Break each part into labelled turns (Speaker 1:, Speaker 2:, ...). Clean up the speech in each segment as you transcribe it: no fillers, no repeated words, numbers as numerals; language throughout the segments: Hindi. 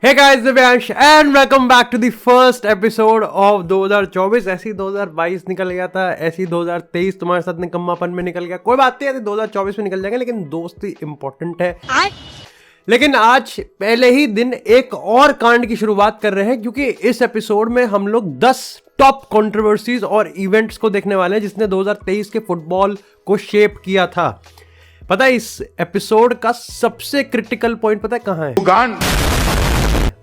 Speaker 1: Hey guys, Divyansh and welcome back to the first episode of 2024। ऐसे ही 2022 निकल गया था, ऐसे ही 2023 तुम्हारे साथ निकम्मापन में निकल गया। कोई बात नहीं, ऐसे 2024 में निकल जाएंगे, लेकिन दोस्ती इंपॉर्टेंट है। लेकिन आज पहले ही दिन एक और कांड की शुरुआत कर रहे हैं, क्योंकि इस एपिसोड में हम लोग 10 टॉप कंट्रोवर्सीज और इवेंट्स को देखने वाले हैं जिसने 2023 के फुटबॉल को शेप किया था। पता है इस एपिसोड का सबसे क्रिटिकल पॉइंट पता है कहां है?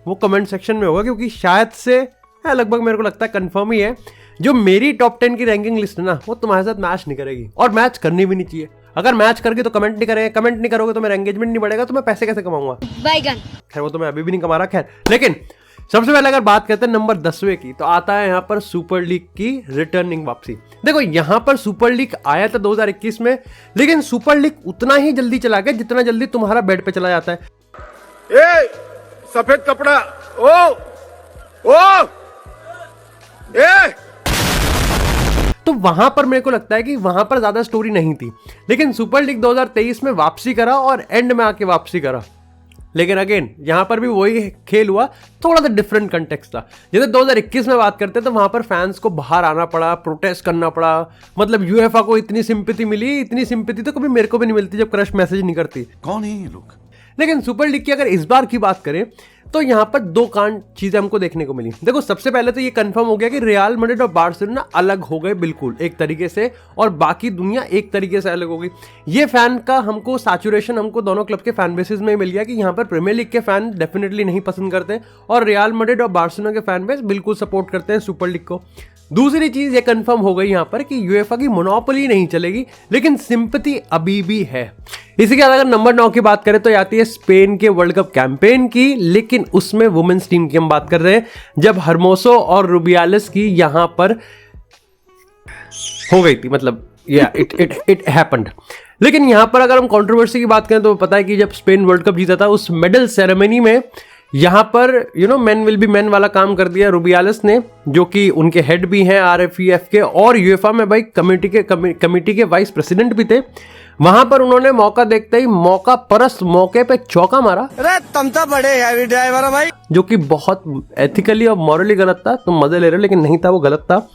Speaker 1: वो कमेंट सेक्शन में होगा, क्योंकि शायद से लगभग मेरे को लगता है कंफर्म ही है, जो मेरी टॉप 10 की रैंकिंग लिस्ट है ना, वो तुम्हारे साथ मैच नहीं करेगी और मैच करनी भी नहीं चाहिए। अगर मैच करके तो कमेंट नहीं करेंगे, कमेंट नहीं करोगे तो मेरा एंगेजमेंट नहीं बढ़ेगा, तो मैं पैसे कैसे कमाऊंगा? खैर वो तो मैं अभी भी नहीं कमा रहा। खैर, लेकिन सबसे पहले अगर बात करते हैं नंबर 10वें की, तो आता है यहाँ पर सुपर लीग की रिटर्निंग वापसी। देखो यहाँ पर सुपर लीग आया था 2021 में, लेकिन सुपर लीग उतना ही जल्दी चला गया जितना जल्दी तुम्हारा बेड पे चला जाता है।
Speaker 2: सफेद कपड़ा
Speaker 1: तो वहां पर मेरे को लगता है कि वहां पर ज्यादा स्टोरी नहीं थी, लेकिन सुपर लीग 2023 में वापसी करा और एंड में आके वापसी करा। लेकिन अगेन यहां पर भी वही खेल हुआ, थोड़ा सा डिफरेंट कंटेक्स्ट था। जैसे 2021 में बात करते हैं तो वहां पर फैंस को बाहर आना पड़ा, प्रोटेस्ट करना पड़ा। मतलब यूएफए को इतनी सिंपैथी मिली, इतनी सिंपैथी तो कभी मेरे को भी नहीं मिलती जब क्रश मैसेज नहीं करती।
Speaker 2: कौन है ये लोग?
Speaker 1: लेकिन सुपर लीग की अगर इस बार की बात करें तो यहां पर दो कांड चीजें हमको देखने को मिली। देखो सबसे पहले तो ये कंफर्म हो गया कि रियल मैड्रिड और बार्सिलोना अलग हो गए बिल्कुल एक तरीके से, और बाकी दुनिया एक तरीके से अलग हो गई। ये फैन का हमको सैचुरेशन हमको दोनों क्लब के फैन बेसिस में ही मिल गया कि यहाँ पर प्रीमियर लीग के फैन डेफिनेटली नहीं पसंद करते और रियल मैड्रिड और बार्सिलोना के फैन बेस बिल्कुल सपोर्ट करते हैं सुपर लीग को। दूसरी चीज ये कंफर्म हो गई यहाँ पर कि यूएफए की मोनोपोली नहीं चलेगी, लेकिन सिंपैथी अभी भी है। इसी के अलावा अगर नंबर 9 की बात करें तो आती है स्पेन के वर्ल्ड कप कैंपेन की, लेकिन उसमें वुमेन्स टीम की हम बात कर रहे हैं, जब हर्मोसो और रुबियालिस की यहां पर हो गई थी। मतलब इट हैपेंड। लेकिन यहां पर अगर हम कंट्रोवर्सी की बात करें तो पता है कि जब स्पेन वर्ल्ड कप जीता था, उस मेडल सेरेमनी में यहां पर मैन विल बी मैन वाला काम कर दिया रुबियालिस ने, जो कि उनके हेड भी हैं आरएफईएफ के, और यूएफए में भाई कमेटी के वाइस प्रेसिडेंट भी थे। वहां पर उन्होंने मौका देखते ही मौका परस्त मौके पे चौका मारा।
Speaker 2: अरे तुम तो बड़े हैवी ड्राइवर हो भाई,
Speaker 1: जो कि बहुत एथिकली और मॉरली गलत था। तुम मजे ले रहे हो, लेकिन नहीं था, वो गलत था।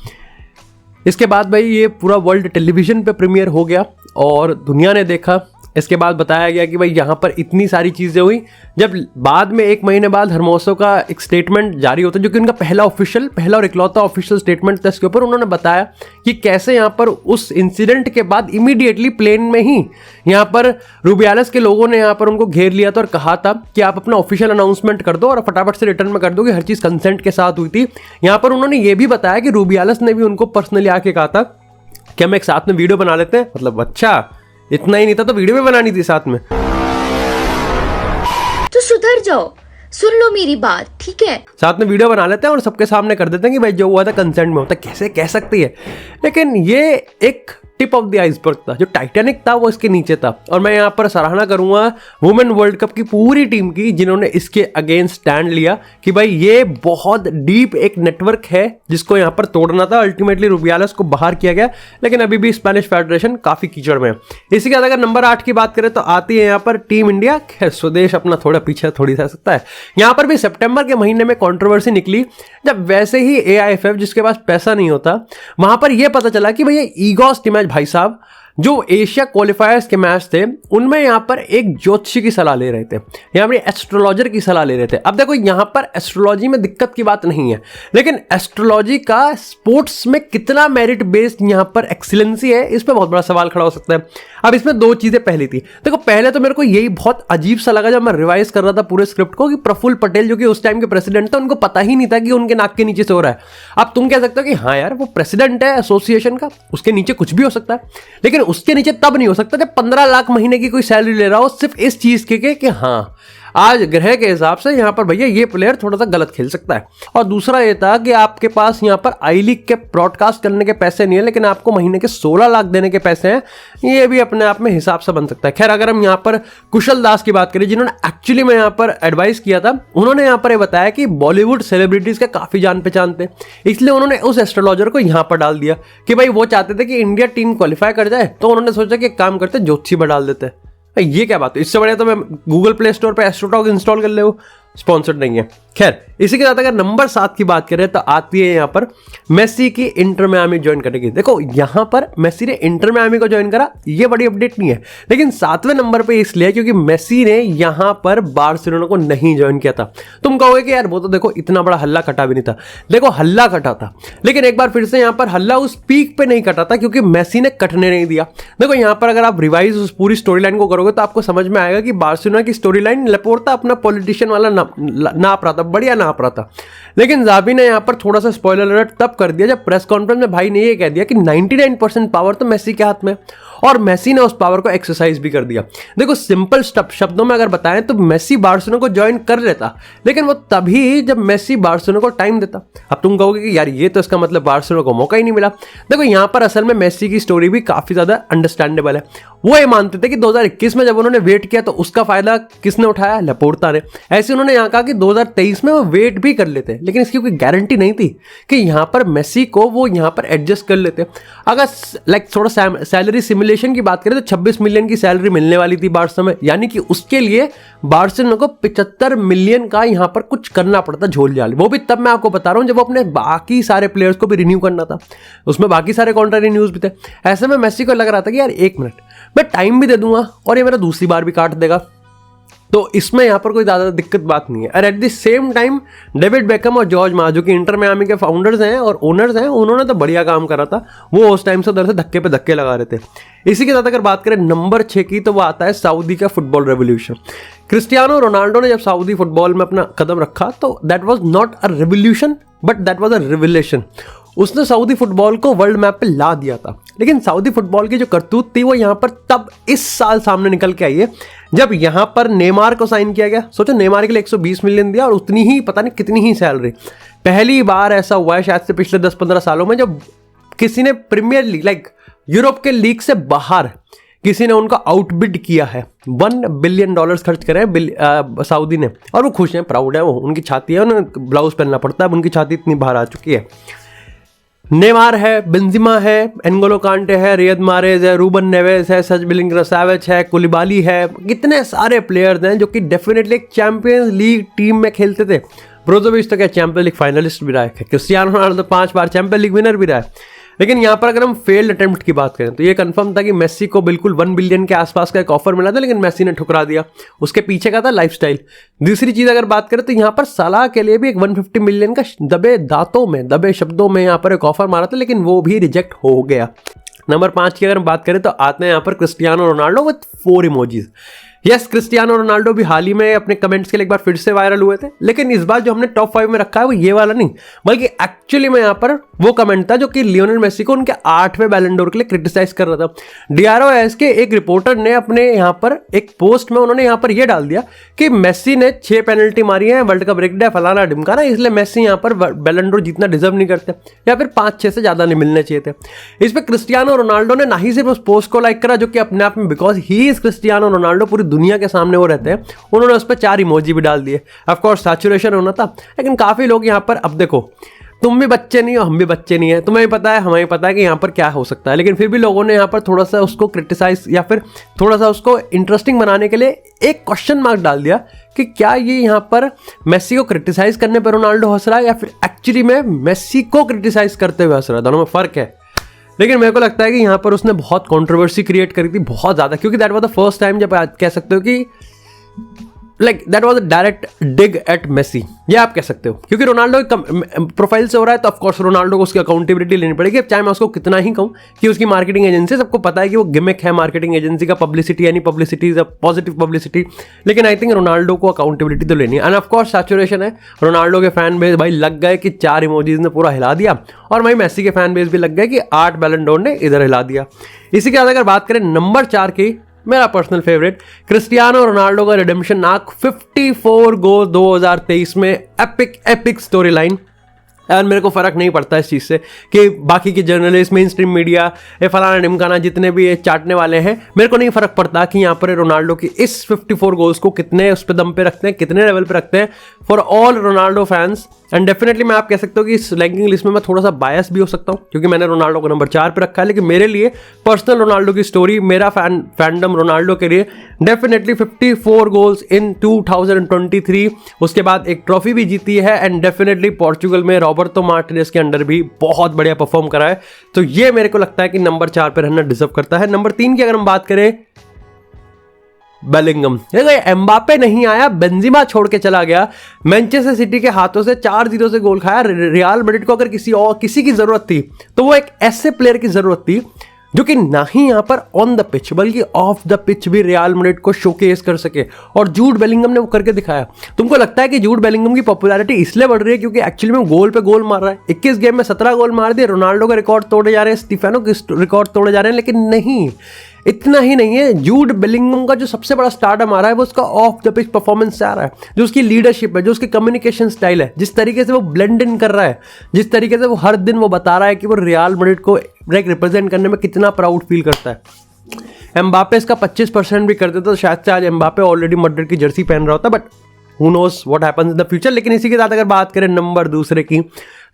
Speaker 1: इसके बाद भाई ये पूरा वर्ल्ड टेलीविजन पे प्रीमियर हो गया और दुनिया ने देखा। इसके बाद बताया गया कि भाई यहाँ पर इतनी सारी चीज़ें हुई, जब बाद में 1 महीने बाद हर्मोसो का एक स्टेटमेंट जारी होता है, जो कि उनका पहला और इकलौता ऑफिशियल स्टेटमेंट था। इसके ऊपर उन्होंने बताया कि कैसे यहाँ पर उस इंसिडेंट के बाद इमीडिएटली प्लेन में ही यहाँ पर रुबियालिस के लोगों ने यहाँ पर उनको घेर लिया था और कहा था कि आप अपना ऑफिशियल अनाउंसमेंट कर दो और फटाफट से रिटर्न में कर दो कि हर चीज़ कंसेंट के साथ हुई थी। यहाँ पर उन्होंने ये भी बताया कि रुबियालिस ने भी उनको पर्सनली आके कहा था कि हम एक साथ में वीडियो बना लेते हैं। मतलब अच्छा, इतना ही नहीं था तो वीडियो भी बनानी थी साथ में।
Speaker 3: तो सुधर जाओ, सुन लो मेरी बात, ठीक है?
Speaker 1: साथ में वीडियो बना लेते हैं और सबके सामने कर देते हैं कि भाई जो हुआ था कंसेंट में होता। कैसे कह सकती है? लेकिन ये एक टिप ऑफ द आइसबर्ग था। जो टाइटैनिक था वो इसके नीचे था, और मैं यहाँ पर सराहना करूंगा वुमेन वर्ल्ड कप की पूरी टीम की, जिन्होंने इसके अगेंस्ट स्टैंड लिया कि भाई ये बहुत डीप एक नेटवर्क है जिसको यहाँ पर तोड़ना था। अल्टीमेटली रुबियालिस को बाहर किया गया, लेकिन अभी भी स्पेनिश फेडरेशन काफी कीचड़ में है। इसी के बाद अगर नंबर 8 की बात करें तो आती है यहाँ पर टीम इंडिया। खैर स्वदेश अपना थोड़ा पीछे थोड़ी सा सकता है। यहाँ पर भी सितंबर के महीने में कंट्रोवर्सी निकली, जब वैसे ही एआईएफएफ जिसके पास पैसा नहीं होता, वहां पर यह पता चला कि भैया ईगोस्ट मैच भाई साहब, जो एशिया क्वालिफायर्स के मैच थे उनमें यहां पर एक ज्योतिषी की सलाह ले रहे थे, यहां पर एस्ट्रोलॉजर की सलाह ले रहे थे। अब देखो यहां पर एस्ट्रोलॉजी में दिक्कत की बात नहीं है, लेकिन एस्ट्रोलॉजी का स्पोर्ट्स में कितना मेरिट बेस्ड यहां पर एक्सीलेंसी है, इस पर बहुत बड़ा सवाल खड़ा हो सकता है। अब इसमें दो चीजें पहली थी। देखो पहले तो मेरे को यही बहुत अजीब सा लगा जब मैं रिवाइज कर रहा था पूरे स्क्रिप्ट को, कि प्रफुल्ल पटेल जो कि उस टाइम के प्रेसिडेंट थे, उनको पता ही नहीं था कि उनके नाक के नीचे से हो रहा है। अब तुम कह सकते हो कि हाँ यार वो प्रेसिडेंट है एसोसिएशन का, उसके नीचे कुछ भी हो सकता है, लेकिन उसके नीचे तब नहीं हो सकता जब 15 लाख महीने की कोई सैलरी ले रहा हो सिर्फ इस चीज के कि हाँ आज ग्रह के हिसाब से यहाँ पर भैया ये प्लेयर थोड़ा सा गलत खेल सकता है। और दूसरा ये था कि आपके पास यहाँ पर आई लीग के ब्रॉडकास्ट करने के पैसे नहीं है, लेकिन आपको महीने के 16 लाख देने के पैसे हैं। ये भी अपने आप में हिसाब से बन सकता है। खैर अगर हम यहाँ पर कुशल दास की बात करें, जिन्होंने एक्चुअली में यहाँ पर एडवाइस किया था, उन्होंने यहाँ पर ये बताया कि बॉलीवुड सेलिब्रिटीज का काफी जान पहचान थे, इसलिए उन्होंने उस एस्ट्रोलॉजर को यहाँ पर डाल दिया कि भाई वो चाहते थे कि इंडिया टीम क्वालिफाई कर जाए, तो उन्होंने सोचा कि एक काम करते ज्योतिषी पर डाल देते। ये क्या बात है? इससे बढ़िया तो मैं गूगल प्ले स्टोर पे एस्ट्रोटॉक इंस्टॉल कर ले। स्पॉन्सर्ड नहीं है। खैर, इसी के साथ अगर नंबर 7 की बात करें तो आती है यहाँ पर मेसी की इंटर मियामी ज्वाइन करेगी। देखो यहाँ पर मेसी ने इंटर मियामी को ज्वाइन करा, ये बड़ी अपडेट नहीं है, लेकिन 7वें नंबर पे इसलिए क्योंकि मेसी ने यहाँ पर बार्सिलोना को नहीं ज्वाइन किया था। तुम कहोगे कि यार वो तो देखो इतना बड़ा हल्ला कटा भी नहीं था। देखो हल्ला कटा था, लेकिन एक बार फिर से यहाँ पर हल्ला उस पीक पे नहीं कटा था क्योंकि मेसी ने कटने नहीं दिया। देखो यहाँ पर अगर आप रिवाइज उस पूरी स्टोरी लाइन को करोगे तो आपको समझ में आएगा कि बार्सिलोना की स्टोरी लाइन लेपोर्टा अपना पॉलिटिशियन वाला नाप रहा था, बढ़िया नाप रहा था, लेकिन जावी ने यहाँ पर थोड़ा सा स्पॉइलर अलर्ट तब कर दिया जब प्रेस कॉन्फ्रेंस में भाई ने ये कह दिया कि 99% पावर तो मेसी के हाथ में, और मेसी ने उस पावर को एक्सरसाइज भी कर दिया। देखो सिंपल शब्दों में अगर बताएं तो मेसी बार्सिलोना को ज्वाइन कर लेता, लेकिन वो तभी जब मेसी बार्सिलोना को टाइम देता। अब तुम कहोगे कि यार ये तो इसका मतलब बार्सिलोना को मौका ही नहीं मिला। देखो यहाँ पर असल में मेसी की स्टोरी भी काफी ज्यादा अंडरस्टैंडेबल है। वो ये मानते थे कि 2021 में जब उन्होंने वेट किया तो उसका फायदा किसने उठाया, लेपोर्टा ने। ऐसे उन्होंने यहाँ कहा कि 2023 में वो वेट भी कर लेते, लेकिन इसकी कोई गारंटी नहीं थी कि यहाँ पर मेसी को वो यहाँ पर एडजस्ट कर लेते। अगर लाइक थोड़ा सैलरी सिमुलेशन की बात करें तो 26 मिलियन की सैलरी मिलने वाली थी बार्सा में, यानी कि उसके लिए बार्सिलोना को 75 मिलियन का यहाँ पर कुछ करना पड़ता झोल झाल। वो भी तब मैं आपको बता रहा हूँ जब वो अपने बाकी सारे प्लेयर्स को भी रिन्यू करना था, उसमें बाकी सारे कॉन्ट्रैक्ट रिन्यूज भी थे। ऐसे में मेसी को लग रहा था कि यार एक मिनट मैं टाइम भी दे दूंगा और ये मेरा दूसरी बार भी काट देगा, तो इसमें यहाँ पर कोई ज़्यादा दिक्कत बात नहीं है। और at the same time David Beckham और जॉर्ज मा जो कि इंटर मियामी के फाउंडर्स हैं और ओनर्स हैं, उन्होंने तो बढ़िया काम करा था। वो उस टाइम से उधर से धक्के पे धक्के लगा रहे थे। इसी के साथ अगर बात करें नंबर 6 की तो वो आता है सऊदी का फुटबॉल रेवोल्यूशन। क्रिस्टियानो रोनाल्डो ने जब सऊदी फुटबॉल में अपना कदम रखा तो that was not a revolution but that was a revelation. उसने सऊदी फुटबॉल को वर्ल्ड मैप पे ला दिया था, लेकिन सऊदी फुटबॉल की जो करतूत थी वो यहाँ पर तब इस साल सामने निकल के आई है जब यहाँ पर नेमार को साइन किया गया। सोचो नेमार के लिए 120 मिलियन दिया और उतनी ही पता नहीं कितनी ही सैलरी। पहली बार ऐसा हुआ है शायद से पिछले 10-15 सालों में जब किसी ने प्रीमियर लीग लाइक यूरोप के लीग से बाहर किसी ने उनका आउटबिड किया है। $1 बिलियन खर्च करे सऊदी ने, और वो खुश हैं, प्राउड है, वो उनकी छाती है, उन्हें ब्लाउज पहनना पड़ता है, उनकी छाती इतनी बाहर आ चुकी है। नेमार है, बेंजिमा है, एनगोलो कांटे है, रियद मारेज है, रूबन नेवेस है, सच मिलिंग्रासाविच है, कुलिबाली है, कितने सारे प्लेयर्स हैं जो कि डेफिनेटली एक चैंपियंस लीग टीम में खेलते थे। ब्रोजोविच तो क्या चैंपियंस लीग फाइनलिस्ट भी रहा है, क्रिस्टियानो रोनाल्डो 5 बार चैंपियंस लीग विनर भी रहा है। लेकिन यहाँ पर अगर हम फेल्ड अटेम्प्ट की बात करें तो ये कंफर्म था कि मेसी को बिल्कुल 1 बिलियन के आसपास का एक ऑफर मिला था, लेकिन मेसी ने ठुकरा दिया। उसके पीछे का था लाइफस्टाइल। दूसरी चीज अगर बात करें तो यहाँ पर सलाह के लिए भी एक 150 मिलियन का दबे शब्दों में यहाँ पर एक ऑफर मारा था, लेकिन वो भी रिजेक्ट हो गया। नंबर 5 की अगर हम बात करें तो आते हैं यहाँ पर Cristiano Ronaldo with 4 emojis. Yes, Cristiano Ronaldo भी हाल ही में अपने कमेंट्स के लिए एक बार फिर से वायरल हुए थे, लेकिन इस बार जो हमने टॉप 5 में रखा है वो ये वाला नहीं, बल्कि एक्चुअली में यहाँ पर वो कमेंट था जो कि लियोनेल मेसी को उनके 8वें बैलन डोर के लिए क्रिटिसाइज कर रहा था। DROS के एक रिपोर्टर ने अपने यहाँ पर एक पोस्ट में उन्होंने यहाँ पर ये डाल दिया कि मेसी ने 6 पेनल्टी मारी है, वर्ल्ड कप रिग्ड है, फलाना ढिमकाना, इसलिए मेसी यहाँ पर बैलन डोर जीतना डिजर्व नहीं करते, या फिर 5-6 से ज्यादा नहीं मिलने चाहिए थे। इस पर क्रिस्टियानो रोनाल्डो ने ना ही सिर्फ उस पोस्ट को लाइक करा जो कि अपने आप में because he is Cristiano Ronaldo पूरी दुनिया के सामने वो रहते हैं, उन्होंने उस पर 4 इमोजी भी डाल दिए। ऑफ कोर्स सैचुरेशन होना था, लेकिन काफी लोग यहाँ पर, अब देखो तुम भी बच्चे नहीं हो, हम भी बच्चे नहीं है, तुम्हें भी पता है, हमें पता है कि यहाँ पर क्या हो सकता है, लेकिन फिर भी लोगों ने यहाँ पर थोड़ा सा उसको क्रिटिसाइज या फिर थोड़ा सा उसको इंटरेस्टिंग बनाने के लिए एक क्वेश्चन मार्क डाल दिया कि क्या ये यहाँ पर मेसी को क्रिटिसाइज करने पर रोनाल्डो हंस रहा है या फिर एक्चुअली में मेसी को क्रिटिसाइज करते हुए हंस रहा है। दोनों में फर्क है। लेकिन मेरे को लगता है कि यहाँ पर उसने बहुत कंट्रोवर्सी क्रिएट करी थी, बहुत ज़्यादा, क्योंकि that was the first time जब आप कह सकते हो कि like that was a direct dig at Messi, ये आप कह सकते हो, क्योंकि रोनाल्डो प्रोफाइल से हो रहा है तो ऑफकोर्स रोनाल्डो को उसकी अकाउंटेबिलिटी लेनी पड़ेगी। अब चाहे मैं उसको कितना ही कहूँ कि उसकी मार्केटिंग एजेंसी, सबको पता है कि वो गिमिक है मार्केटिंग एजेंसी का, पब्लिसिटी यानी publicity is a positive publicity, लेकिन आई थिंक रोनाल्डो को अकाउंटेबिलिटी तो लेनी है। एंड ऑफकोर्स सैचुरेशन है, रोनाल्डो के फैन बेस भाई लग गए कि 4 इमोजीज ने पूरा हिला दिया, और भाई मेसी के फैन बेस भी लग गए कि 8 बैलन डोर ने इधर हिला दिया। इसी के बाद अगर बात करें नंबर 4 की, मेरा पर्सनल फेवरेट क्रिस्टियानो रोनाल्डो का रिडेम्पशन आर्क 54 गोल 2023 में, एपिक स्टोरी लाइन। और मेरे को फर्क नहीं पड़ता इस चीज़ से कि बाकी के जर्नलिस्ट, मेन स्ट्रीम मीडिया, ये फलाना ढिमकाना जितने भी ये चाटने वाले हैं, मेरे को नहीं फर्क पड़ता कि यहाँ पर रोनाल्डो की इस 54 गोल्स को कितने उस पे दम पे रखते हैं, कितने लेवल पे रखते हैं। For all Ronaldo fans and definitely मैं आप कह सकते हो कि इस रैंकिंग लिस्ट में मैं थोड़ा सा बायस भी हो सकता हूँ, क्योंकि मैंने रोनाल्डो को नंबर 4 पे रखा है, लेकिन मेरे लिए पर्सनल रोनाल्डो की स्टोरी, मेरा फैंडम रोनाल्डो के लिए डेफिनेटली 54 गोल्स इन 2023, उसके बाद एक ट्रॉफी भी जीती है, एंड डेफिनेटली पोर्चुगल में रॉबर्टो मार्टिनेज के अंडर भी बहुत बढ़िया परफॉर्म करा है। तो ये मेरे को लगता है कि नंबर 4 पे रहना डिजर्व करता है। नंबर 3 की अगर हम बात करें, बेलिंगम। एम्बापे नहीं आया, बेंजिमा छोड़ के चला गया, मैनचेस्टर सिटी के हाथों से 4-0 से गोल खाया। रियल मैड्रिड को अगर किसी की जरूरत थी तो वो एक ऐसे प्लेयर की जरूरत थी जो कि ना ही यहां पर ऑन द पिच बल्कि ऑफ द पिच भी रियल मैड्रिड को शोकेस कर सके, और जूड बेलिंगम ने वो करके दिखाया। तुमको लगता है कि जूड बेलिंगम की पॉपुलैरिटी इसलिए बढ़ रही है क्योंकि एक्चुअली में गोल पे गोल मार रहा है। 21 गेम में 17 गोल मार दिए, रोनाल्डो का रिकॉर्ड तोड़े जा रहे हैं, स्टीफेनो के रिकॉर्ड तोड़े जा रहे हैं, लेकिन नहीं, इतना ही नहीं है। जूड बेलिंगम का जो सबसे बड़ा स्टारडम आ रहा है वो उसका ऑफ द पिच परफॉर्मेंस से आ रहा है, जो उसकी लीडरशिप है, जो उसकी कम्युनिकेशन स्टाइल है, जिस तरीके से वो ब्लेंड इन कर रहा है, जिस तरीके से वो हर दिन वो बता रहा है कि वो रियल मैड्रिड को रिप्रेजेंट करने में कितना प्राउड फील करता है। एम्बापे इसका 25% भी कर देता तो शायद से आज एम्बापे ऑलरेडी मैड्रिड की जर्सी पहन रहा होता, but who knows what happens in the future. लेकिन इसी के साथ अगर बात करें नंबर दूसरे की,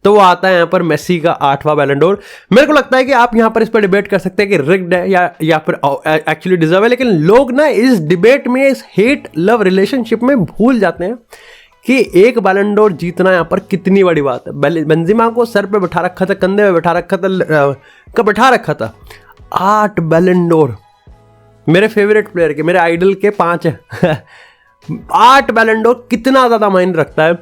Speaker 1: तो वो आता है यहाँ पर मेसी का 8वां बैलन डोर। मेरे को लगता है कि आप यहाँ पर इस पर डिबेट कर सकते हैं कि रिग्ड है या फिर एक्चुअली डिजर्व है, लेकिन लोग ना इस डिबेट में, इस हेट लव रिलेशनशिप में भूल जाते हैं कि एक बैलन डोर जीतना यहाँ पर कितनी बड़ी बात है। बेंजिमा को सर पे बैठा रखा था, कंधे पे बैठा रखा था 8 बैलन डोर। मेरे फेवरेट प्लेयर के, मेरे आइडल के 5 है 8 बैलन डोर कितना ज़्यादा मायने रखता है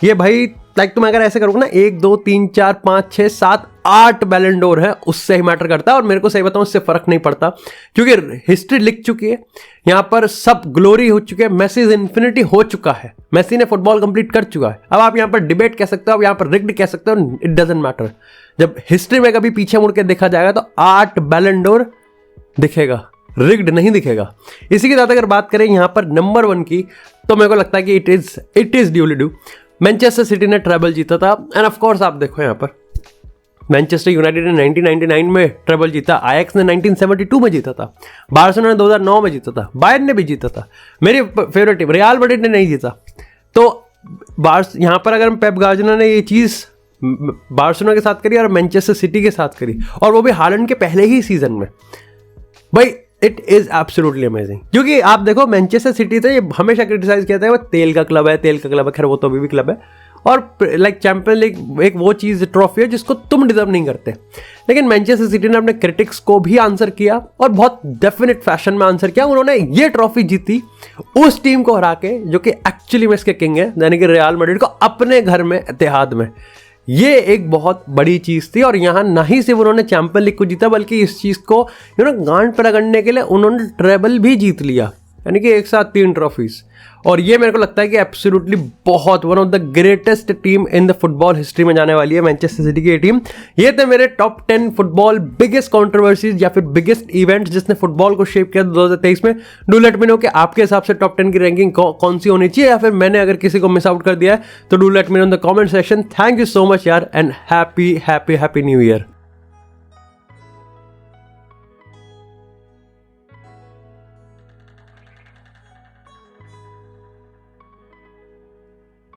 Speaker 1: ये भाई। लाइक तुम अगर ऐसे करोगे ना 1 2 3 4 5 6 7 8 बैलन डोर है, उससे ही मैटर करता है। और मेरे को सही बताऊं, उससे फर्क नहीं पड़ता क्योंकि हिस्ट्री लिख चुकी है, यहाँ पर सब ग्लोरी हो चुके हैं, मेसी इन्फिनिटी हो चुका है, मेसी ने फुटबॉल कंप्लीट कर चुका है। अब आप यहाँ पर डिबेट कह सकते हो, अब यहाँ पर रिग्ड कह सकते हो, इट डजंट मैटर। जब हिस्ट्री में कभी पीछे मुड़ के देखा जाएगा तो 8 बैलन डोर दिखेगा, रिग्ड नहीं दिखेगा। इसी के साथ अगर बात करें यहाँ पर नंबर 1 की, तो मेरे को लगता है कि it is duly due. Manchester city ने ट्रेबल जीता था, एंड ऑफ कोर्स आप देखो यहाँ पर मैनचेस्टर यूनाइटेड ने 1999 में ट्रेबल जीता, आयक्स ने 1972 में जीता था, बार्सिलोना ने 2009 में जीता था, बायर्न ने भी जीता था, मेरी फेवरेट टीम रियल मैड्रिड ने नहीं जीता। तो यहाँ पर अगर पेप गार्डियोला ने ये चीज़ बार्सिलोना के साथ करी और मैनचेस्टर सिटी के साथ करी, और वो भी हालैंड के पहले ही सीजन में, भाई इट इज एब्सोल्युटली अमेजिंग। क्योंकि आप देखो मैनचेस्टर सिटी तो ये हमेशा क्रिटिसाइज किया था वो तेल का क्लब है, खैर वो तो अभी भी क्लब है, और लाइक चैंपियन लीग एक वो चीज़ ट्रॉफी है जिसको तुम डिजर्व नहीं करते। लेकिन मैनचेस्टर सिटी ने अपने क्रिटिक्स को भी आंसर किया और बहुत डेफिनेट फैशन में आंसर किया। उन्होंने ये ट्रॉफी जीती उस टीम को हरा के जो कि एक्चुअली में इसके किंग है, यानी कि रियल मैड्रिड को, अपने घर में, इत्तेहाद में। ये एक बहुत बड़ी चीज़ थी, और यहाँ ना ही सिर्फ उन्होंने चैंपियन लीग को जीता बल्कि इस चीज़ को गांड पर रगड़ने के लिए उन्होंने ट्रेबल भी जीत लिया, यानी कि एक साथ 3 ट्रॉफीज। और ये मेरे को लगता है कि एब्सोल्युटली बहुत one of the greatest team in the football history में जाने वाली है मैनचेस्टर सिटी की टीम। ये थे मेरे टॉप 10 फुटबॉल बिगेस्ट कंट्रोवर्सीज या फिर बिगेस्ट इवेंट्स जिसने फुटबॉल को शेप किया 2023 में। डू लेट मी नो कि आपके हिसाब से टॉप 10 की रैंकिंग कौन सी होनी चाहिए, या फिर मैंने अगर किसी को मिस आउट कर दिया है तो do let me know in the comment section. Thank you so much यार, एंड हैप्पी न्यू ईयर।